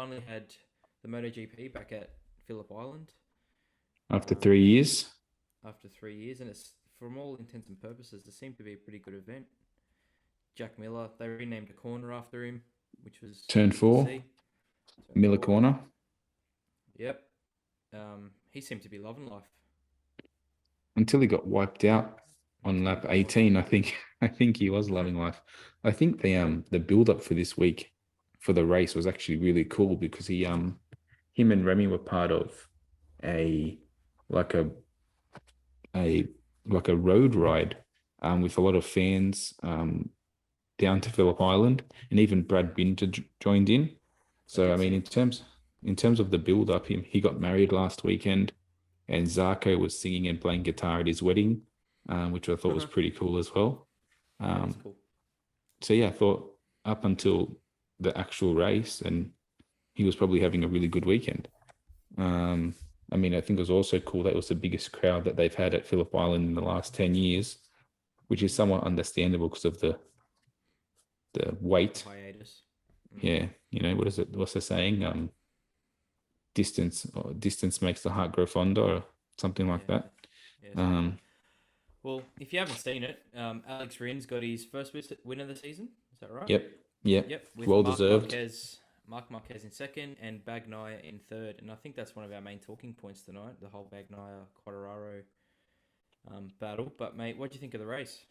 finally had the MotoGP back at Phillip Island After um, 3 years, after 3 years, and it's from all intents and purposes, it seemed to be a pretty good event. Jack Miller, they renamed a corner after him, which was turn good to four, see. Turn Miller four. Corner. Yep. He seemed to be loving life. Until he got wiped out on Until he lap got wiped 18. I out. think I think he was loving life. I think the build up for this week for the race was actually really cool because him and Remy were part of a like a like a road ride with a lot of fans down to Phillip Island, and even Brad Binter joined in. I So I did mean, see. in terms of the build up, he got married last weekend, and Zarko was singing and playing guitar at his wedding, which I thought was pretty cool as well. That is Um, cool. so yeah, I thought up until the actual race, and he was probably having a really good weekend. Um, I mean, I think it was also cool that it was the biggest crowd that they've had at Phillip Island in the last 10 years, which is Mm. somewhat understandable because of the The weight. hiatus. Mm. Yeah, what is it? What's the saying? Distance makes the heart grow fonder, or something like Yeah. that. Yeah, something like that. Um, Well, if you haven't seen it, Alex Rin's got his first win of the season. Is that right? yep, yep, Yep, with well deserved. Mark Marquez in second, and Bagnaia in third. And I think that's one of our main talking points tonight, the whole Bagnaia Quadraro battle. But mate, what do you think of the race?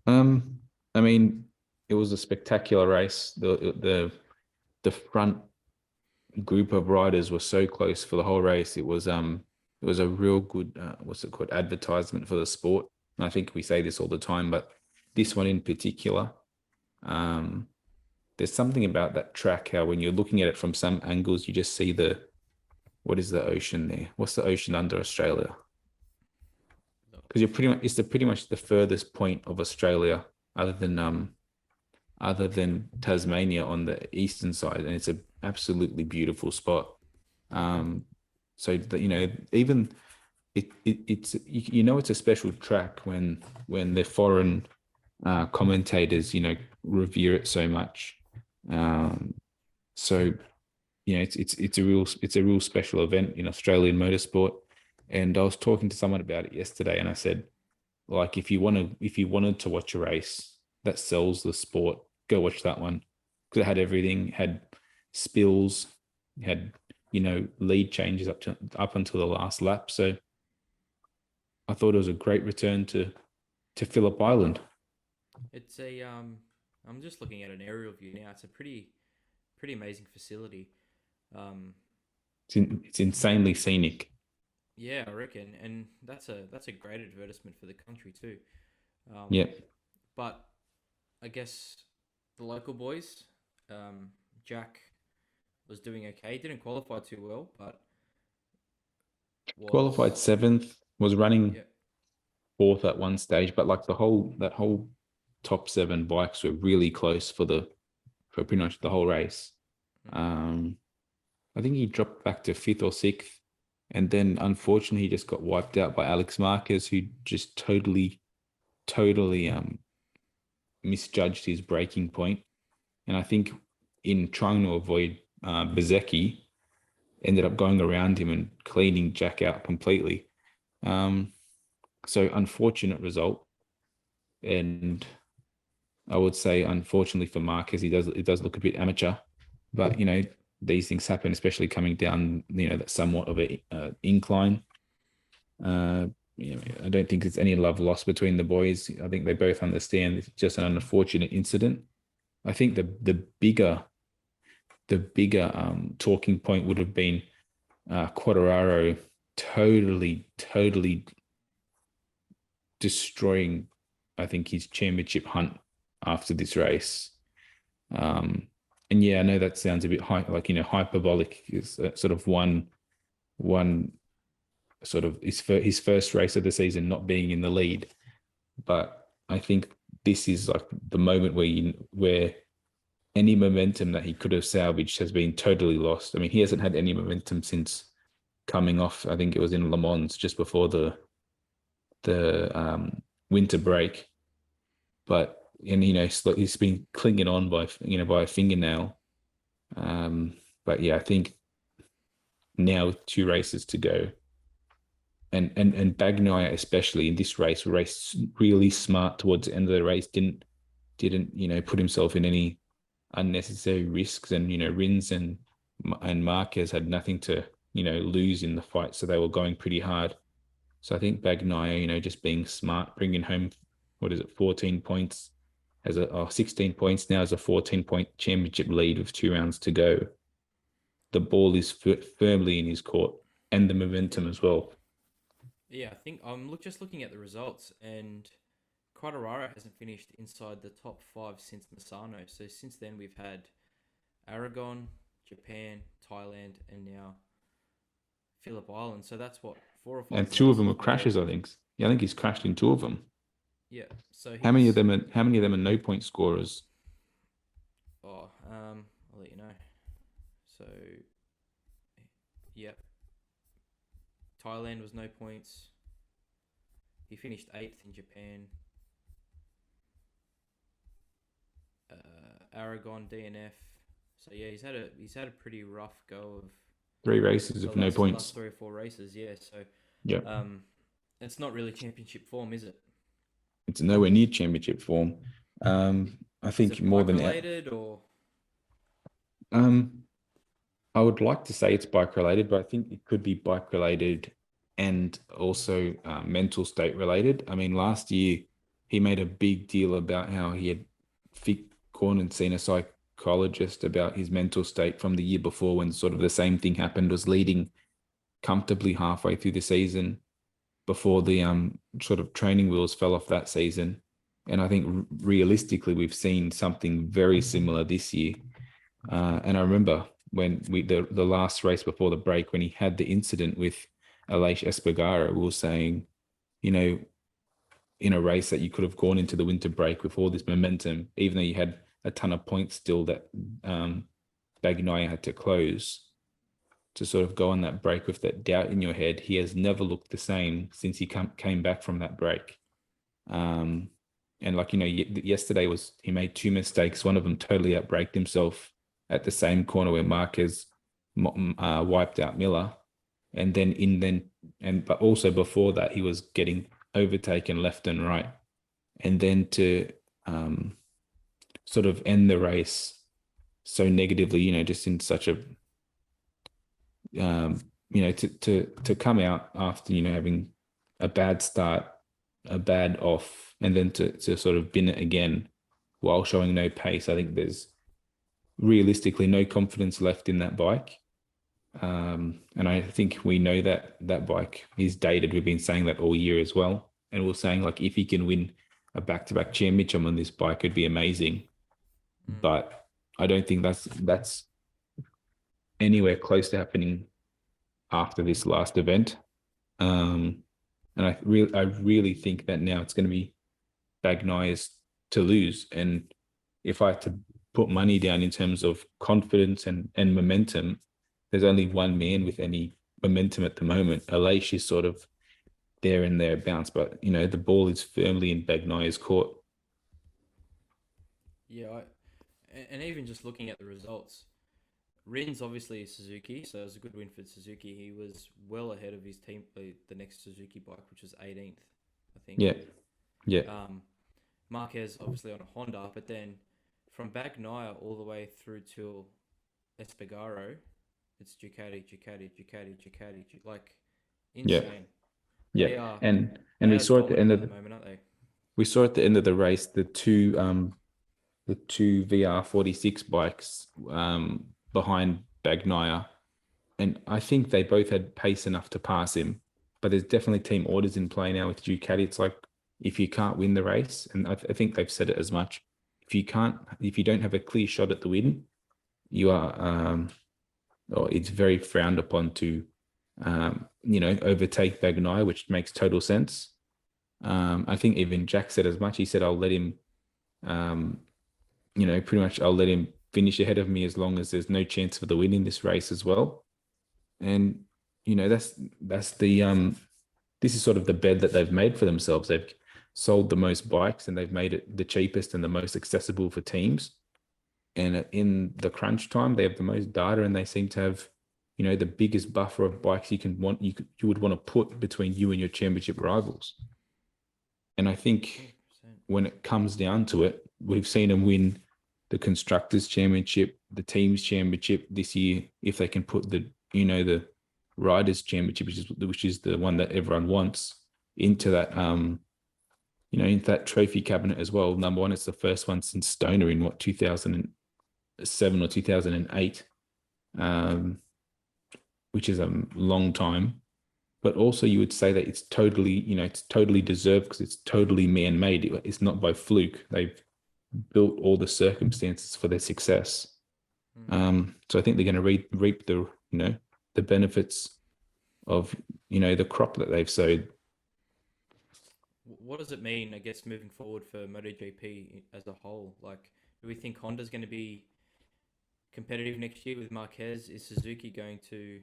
Um, I mean, it was a spectacular race. The front group of riders were so close for the whole race. It was a real good what's it called, advertisement for the sport. And I think we say this all the time, but this one in particular, um, there's something about that track how when you're looking at it from some angles, you just see what is the ocean there? What's the ocean under Australia? The Because you're pretty much ocean. it's pretty much the furthest point of Australia other than Tasmania on the eastern side, and it's a absolutely beautiful spot. Um, so that even it's it's a special track when the foreign commentators revere it so much. Um, so it's a real special event in Australian motorsport. And I was talking to someone about it yesterday, and I said, like, if you wanted to watch a race that sells the sport, go watch that one because it had everything. It had spills, it had lead changes up until the last lap. So I thought it was a great return to Phillip Island. It's a I'm just looking at an aerial view now. It's a pretty amazing facility. Um, It's insanely scenic. yeah, I reckon, and that's a great advertisement for the country too. Um, Yeah, but I guess the local boys, Jack was doing okay. Didn't qualify too well, but qualified was seventh, was running yeah. fourth at one stage, but like that whole top seven bikes were really close for pretty much the whole race. Mm. Um, I think he dropped back to fifth or sixth, and then unfortunately he just got wiped out by Alex Marquez, who just totally misjudged his braking point. And I think in trying to avoid Bezecchi, ended up going around him and cleaning Jack out completely. Um, so unfortunate result, and I would say unfortunately for Marquez, it does look a bit amateur, but these things happen, especially coming down that somewhat of a incline. Uh, I don't think there's any love lost between the boys. I think they both understand it's just an unfortunate incident. I think the bigger talking point would have been Quadraro totally destroying, I think, his championship hunt after this race. Um, and yeah, I know that sounds a bit hyperbolic. Is sort of one sort of his first race of the season not being in the lead, but I think this is like the moment where any momentum that he could have salvaged has been totally lost. I mean, he hasn't had any momentum since coming off. I think it was in Le Mans just before the winter break, but and he's been clinging on by a fingernail. But yeah, I think now with 2 races to go, and Bagnaia especially in this race raced really smart towards the end of the race. Didn't put himself in any unnecessary risks, and Rins and Marquez had nothing to lose in the fight, so they were going pretty hard. So I think Bagnaia, just being smart, bringing home, what is it, 14 points, 16 points now, as a 14-point championship lead with 2 rounds to go. The ball is firmly in his court, and the momentum as well. Yeah, I think I'm just looking at the results, and Quattararo hasn't finished inside the top 5 since Misano. So since then, we've had Aragon, Japan, Thailand, and now Phillip Island. So that's what, 4 or 5 And 2 of them were races where, crashes, I think. Yeah, I think he's crashed in 2 of them. yeah. So How many of he's them are no-point scorers? I'll let you know. So, yep. Thailand was no points. He finished 8th in Japan. Aragon DNF. So yeah, he's had a pretty rough go of 3 races the of no points. last 3 or 4 races. Yeah, so Yeah, it's not really championship form, is it? it's nowhere near championship form. I Is think it more bike than related or? I would like to say it's bike related, but I think it could be bike related and also mental state related. I mean, last year he made a big deal about how he had gone and seen a psychologist about his mental state from the year before, when sort of the same thing happened, was leading comfortably halfway through the season before the sort of training wheels fell off that season. And I think realistically, we've seen something very similar this year. And I remember when the last race before the break, when he had the incident with Aleix Espargaro, we were saying, in a race that you could have gone into the winter break with all this momentum, even though you had a ton of points still that Bagnaia had to close, to sort of go on that break with that doubt in your head. He has never looked the same since he came back from that break. And yesterday he made 2 mistakes. One of them totally outbraked himself at the same corner where Marquez wiped out Miller. And but also before that, he was getting overtaken left and right. And then to sort of end the race so negatively, just in such a, to come out after, having a bad start, a bad off, and then to sort of bin it again while showing no pace. I think there's realistically no confidence left in that bike. And I think we know that bike is dated. We've been saying that all year as well. And we're saying, like, if he can win a back-to-back championship on this bike, it'd be amazing. But I don't think that's anywhere close to happening after this last event. And I really think that now it's going to be Bagnaia's to lose. And if I had to put money down in terms of confidence and momentum, there's only one man with any momentum at the moment. Aleix is sort of there and thereabouts, but the ball is firmly in Bagnaia's court. Yeah, and even just looking at the results, Rins obviously is Suzuki, so it was a good win for Suzuki. He was well ahead of his team, the next Suzuki bike, which was 18th, I think. Yeah. Marquez obviously on a Honda, but then from Bagnaia all the way through to Espargaro, it's Ducati, like insane. Yeah. And we saw at the end of the moment, aren't they? We saw at the end of the race the two VR46 bikes behind Bagnaia, and I think they both had pace enough to pass him. But there's definitely team orders in play now with Ducati. It's like, if you can't win the race, and I think they've said it as much, if you don't have a clear shot at the win, you are or it's very frowned upon to overtake Bagnaia, which makes total sense. I think even Jack said as much. He said, I'll let him pretty much I'll let him finish ahead of me as long as there's no chance for the win in this race as well. And that's the this is sort of the bed that they've made for themselves. They've sold the most bikes, and they've made it the cheapest and the most accessible for teams. And in the crunch time, they have the most data, and they seem to have, the biggest buffer of bikes you would want to put between you and your championship rivals. And I think 100%. when it comes down to it, we've seen them win the constructors championship, the teams championship this year. If they can put the riders championship, which is the one that everyone wants, into that into that trophy cabinet as well. Number one, it's the first one since Stoner in 2007 or 2008, which is a long time. But also, you would say that it's totally deserved because it's totally man-made. It's not by fluke. They've built all the circumstances for their success. So I think they're going to reap the benefits of the crop that they've sowed. What does it mean, I guess, moving forward for MotoGP as a whole? Like, do we think Honda's going to be competitive next year with Marquez? Is Suzuki going to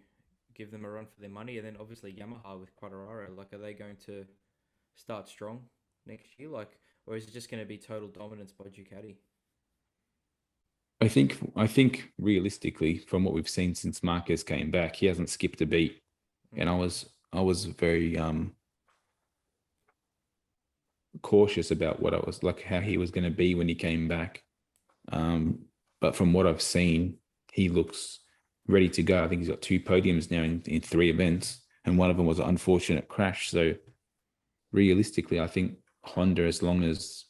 give them a run for their money? And then obviously Yamaha with Quartararo, like, are they going to start strong next year? Like, or is it just going to be total dominance by Ducati? I think realistically, from what we've seen since Marquez came back, he hasn't skipped a beat. And Mm. I was very cautious about what I was like, how he was going to be when he came back. But from what I've seen, he looks ready to go. I think he's got 2 podiums now in 3 events, and one of them was an unfortunate crash. So realistically, I think Honda, as long as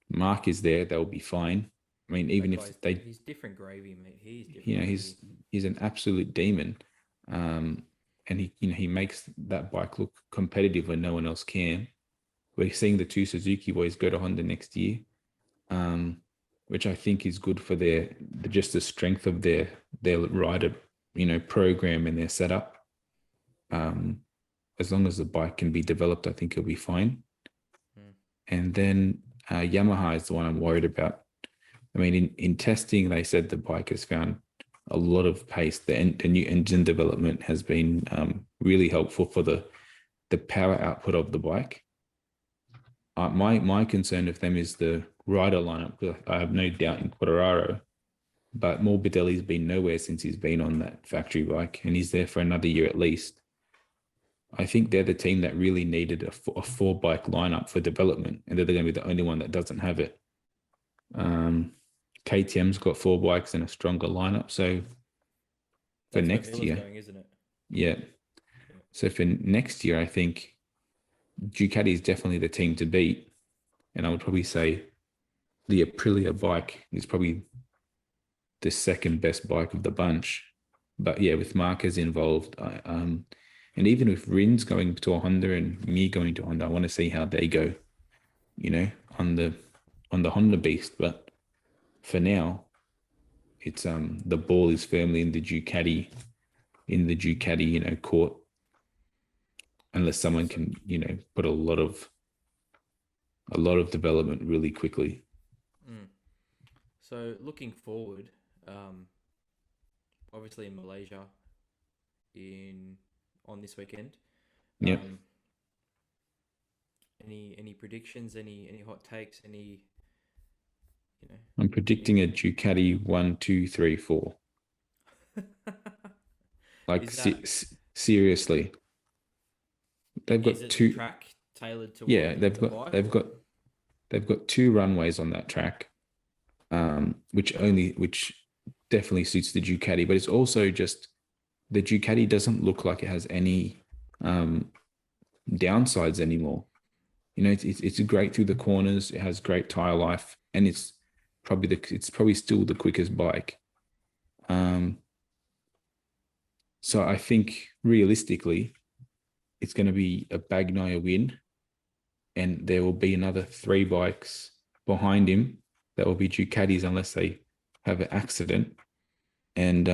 Mark is there, they'll be fine. I mean, even That if guy's they, he's different gravy, mate. He's different he's gravy. an absolute demon, and he makes that bike look competitive when no one else can. We're seeing the 2 Suzuki boys go to Honda next year, which I think is good for just the strength of their rider, program and their setup. As long as the bike can be developed, I think it'll be fine. Mm. And then Yamaha is the one I'm worried about. I mean, in testing, they said the bike has found a lot of pace. The new engine development has been really helpful for the power output of the bike. My concern with them is the rider lineup, because I have no doubt in Quartararo, but Morbidelli's been nowhere since he's been on that factory bike, and he's there for another year at least. I think they're the team that really needed a 4-bike lineup for development, and they're going to be the only one that doesn't have it. KTM's got 4 bikes and a stronger lineup, so for That's where next Miller's year, going, isn't it? yeah. Yeah. So for next year, I think Ducati is definitely the team to beat, and I would probably say the Aprilia bike is probably the second best bike of the bunch. But yeah, with Marquez involved, and even with Rins going to a Honda and me going to Honda, I want to see how they go, on the Honda beast. But for now, it's the ball is firmly in the Ducati court, unless someone So, can put a lot of development really quickly. mm. So looking forward, obviously in Malaysia, in on this weekend. Yep. Um, any predictions? Any hot takes? You know, I'm predicting a anything? Ducati 1, 2, 3, 4. Like Is that seriously, they've is got it the 2. track tailored Yeah, toward the bike or? they've got 2 runways on that track, which definitely suits the Ducati. But it's also just the Ducati doesn't look like it has any downsides anymore. It's great through the corners. It has great tire life, and it's probably still the quickest bike. So I think realistically, it's going to be a Bagnaia win, and there will be another 3 bikes behind him that will be Ducatis unless they have an accident. And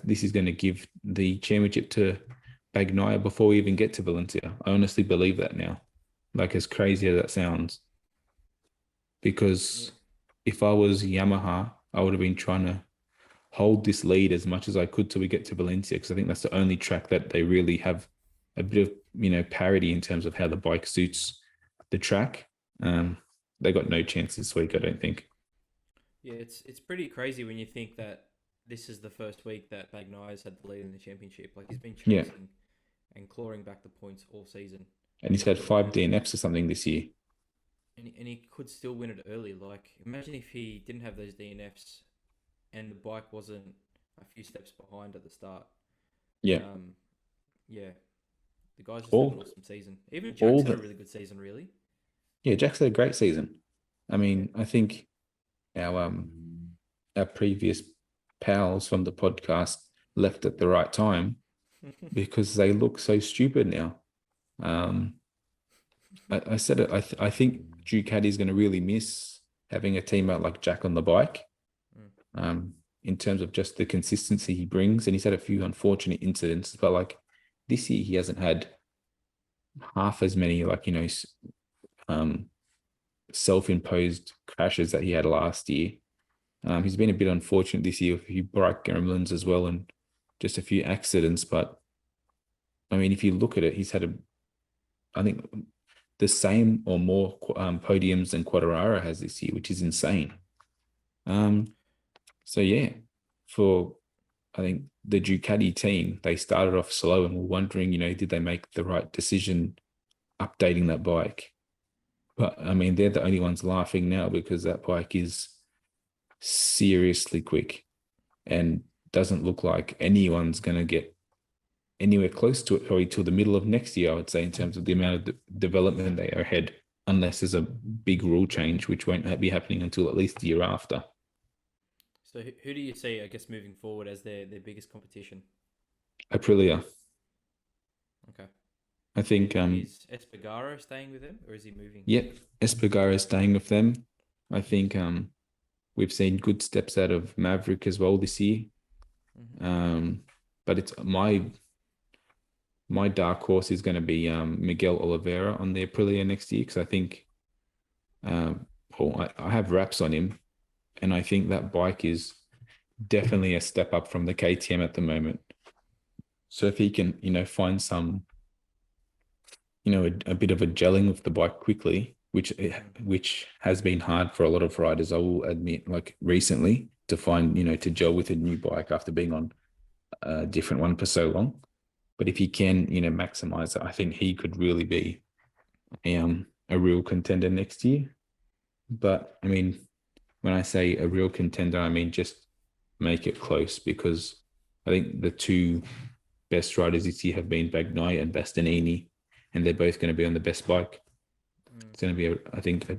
this is going to give the championship to Bagnaia before we even get to Valencia. I honestly believe that now, like as crazy as that sounds. Yeah. Because if I was Yamaha, I would have been trying to hold this lead as much as I could till we get to Valencia, because I think that's the only track that they really have a bit of parity in terms of how the bike suits the track. They got no chance this week, I don't think. Yeah, it's pretty crazy when you think that this is the first week that Bagnaia had the lead in the championship. Like he's been Yeah, chasing and clawing back the points all season, and he's had 5 DNFs or something this year. and he could still win it early. Like imagine if he didn't have those DNFs and the bike wasn't a few steps behind at the start. Yeah, Um, yeah, the guy's just had an all awesome season. Even all Jack's had a the really good season, really. yeah, Jack's had a great season. I Yeah. mean, I think our our previous pals from the podcast left at the right time because they look so stupid now. Um, I said it. I think Ducati is going to really miss having a teammate like Jack on the bike. Mm. In terms of just the consistency he brings, and he's had a few unfortunate incidents, but like this year he hasn't had half as many um, self-imposed crashes that he had last year. He's been a bit unfortunate this year with a few bike gremlins as well, and just a few accidents. But I mean, if you look at it, he's had I think, the same or more podiums than Quattararo has this year, which is insane. Um, so yeah, for I think the Ducati team, they started off slow and were wondering, did they make the right decision updating that bike? But I mean, they're the only ones laughing now because that bike is seriously quick and doesn't look like anyone's going to get anywhere close to it probably till the middle of next year, I would say, in terms of the amount of development they are ahead, unless there's a big rule change, which won't be happening until at least the year after. So who do you see, I guess, moving forward as their biggest competition? Aprilia. Okay. I think, Is Espargaro staying with them or is he moving? yeah, Espargaro is staying with them. I think we've seen good steps out of Maverick as well this year. Mm-hmm. But it's my dark horse is going to be Miguel Oliveira on the Aprilia next year because I think, I have wraps on him, and I think that bike is definitely a step up from the KTM at the moment. So if he can, find some, a bit of a gelling with the bike quickly, which has been hard for a lot of riders, I will admit, like recently to find, to gel with a new bike after being on a different one for so long. But if he can, maximize it, I think he could really be a real contender next year. But I mean, when I say a real contender, I mean just make it close because I think the two best riders this year have been Bagnaia and Bastianini, and they're both going to be on the best bike. Mm. It's going to be, I think,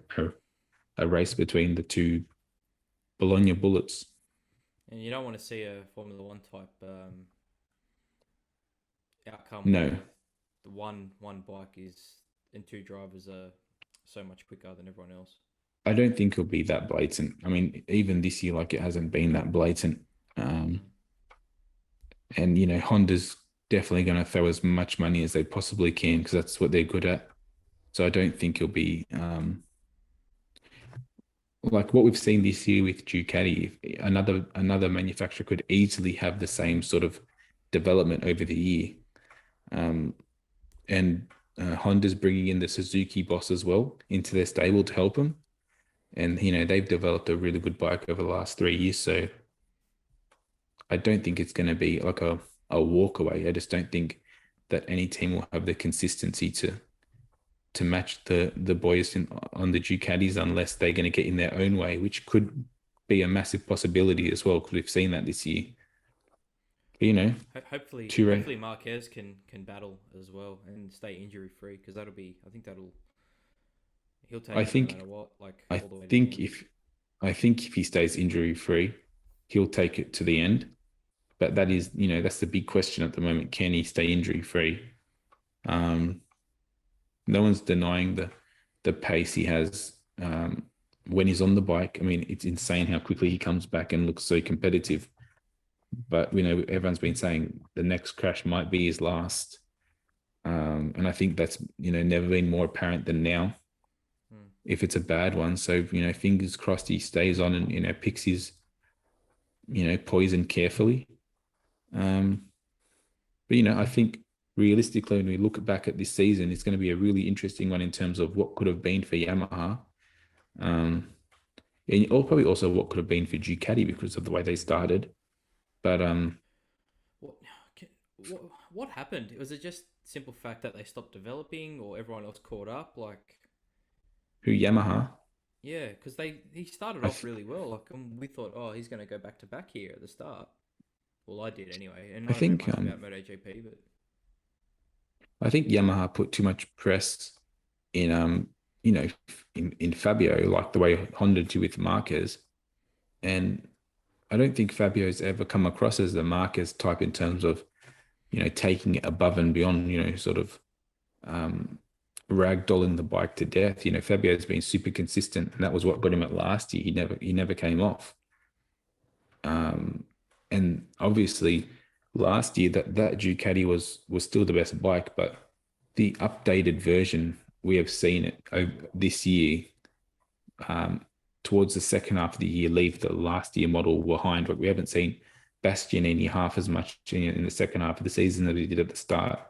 a race between the two Bologna bullets. And you don't want to see a Formula One type outcome No, where the one bike is and two drivers are so much quicker than everyone else. I don't think it'll be that blatant. I mean, even this year, like it hasn't been that blatant. Mm. And Honda's definitely going to throw as much money as they possibly can because that's what they're good at. So I don't think it'll be like what we've seen this year with Ducati. If another manufacturer could easily have the same sort of development over the year, and Honda's bringing in the Suzuki boss as well into their stable to help them. And they've developed a really good bike over the last 3 years. So I don't think it's going to be like a walk away. I just don't think that any team will have the consistency to match the boys on the Ducatis unless they're going to get in their own way, which could be a massive possibility as well because we've seen that this year. Hopefully, Two hopefully Marquez can battle as well and stay injury free because that'll be. I think he'll I take it no think matter what, like I all the way to the think end. if he stays injury free, he'll take it to the end. But that is, that's the big question at the moment. Can he stay injury free? No one's denying the pace he has when he's on the bike. I mean, it's insane how quickly he comes back and looks so competitive. But everyone's been saying the next crash might be his last, and I think that's never been more apparent than now. Mm. If it's a bad one, so fingers crossed he stays on and picks his poison carefully. But I think realistically, when we look back at this season, it's going to be a really interesting one in terms of what could have been for Yamaha. Um, or probably also what could have been for Ducati because of the way they started. But What, what, what happened? Was it just simple fact that they stopped developing, or everyone else caught up? Like, who Yamaha? yeah, because he started I off th- really well. Like, we thought, oh, he's going to go back to back here at the start. Well, I did anyway, and I I don't know think much about MotoGP, but I think Yamaha put too much press in in Fabio, like the way Honda did with Marquez. And I don't think Fabio's ever come across as the Marquez type in terms of, taking it above and beyond, sort of um, ragdolling the bike to death. Fabio's been super consistent, and that was what got him at last year. He never came off. Um, and obviously, last year that Ducati was still the best bike, but the updated version we have seen it this year, um, towards the second half of the year, leave the last year model behind. But we haven't seen Bastianini half as much in the second half of the season that he did at the start,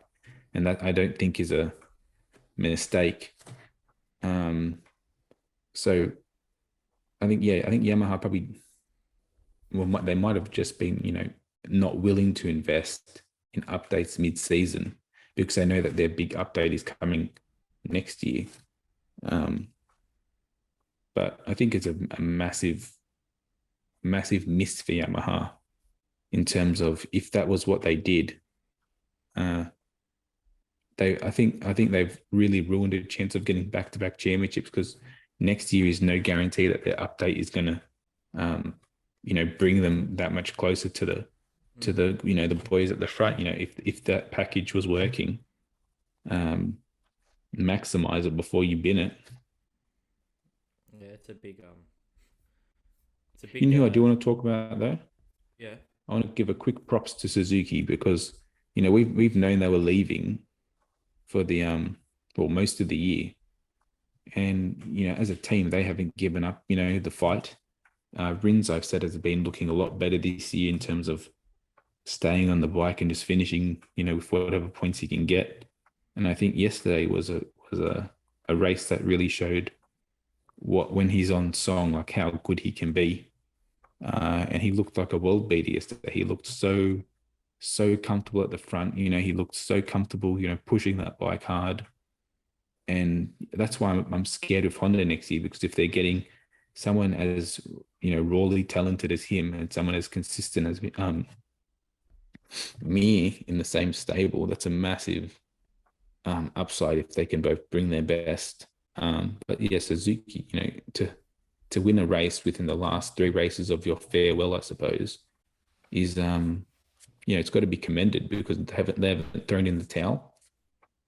and that I don't think is a mistake. Um, so I think Yamaha probably, well, they might have just been, not willing to invest in updates mid-season because they know that their big update is coming next year. Um, but I think it's a massive, massive miss for Yamaha in terms of if that was what they did. Uh, I think they've really ruined a chance of getting back-to-back championships because next year is no guarantee that their update is going to, um, bring them that much closer to the mm, the boys at the front. If that package was working, um, maximize it before you bin it. yeah, it's a You big, know who I do want to talk about though? yeah, I want to give a quick props to Suzuki because we've known they were leaving for the well, most of the year, and as a team they haven't given up the fight. Rins, I've said, has been looking a lot better this year in terms of staying on the bike and just finishing with whatever points he can get. And I think yesterday was a race that really showed what, when he's on song, like how good he can be. And he looked like a world beater yesterday. He looked so comfortable at the front. He looked so comfortable, pushing that bike hard. And that's why I'm scared of Honda next year, because if they're getting someone as rawly talented as him and someone as consistent as me in the same stable, that's a massive upside if they can both bring their best. But yeah, Suzuki, to win a race within the last three races of your farewell, I suppose, is it's got to be commended because they haven't thrown in the towel.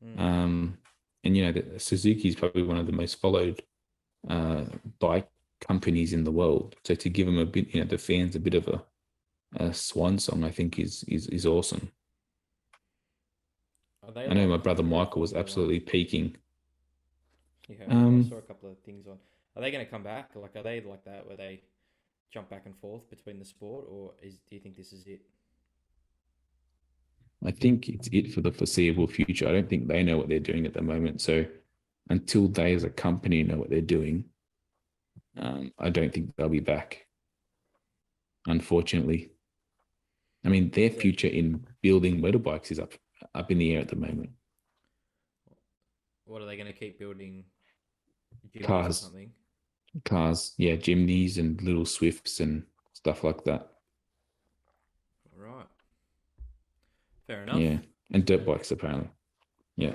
mm, Um, and Suzuki is probably one of the most followed uh, bike companies in the world. So to give them a bit, the fans a bit of a swan song, I think is awesome. are they I know my like brother Honda Michael was Formula One? absolutely peaking. Yeah, I Um, saw a couple of things on. Are they going to come back? Like, are they like that where they jump back and forth between the sport, or do you think this is it? I think it's it for the foreseeable future. I don't think they know what they're doing at the moment. So until they as a company know what they're doing, I don't think they'll be back, unfortunately. I mean, their Is it future in building motorbikes is up in the air at the moment. what are they going to keep building Jimneys or Cars, something? cars, yeah, Jimneys and little Swifts and stuff like that. All right, fair enough. Yeah, and dirt bikes apparently. Yeah.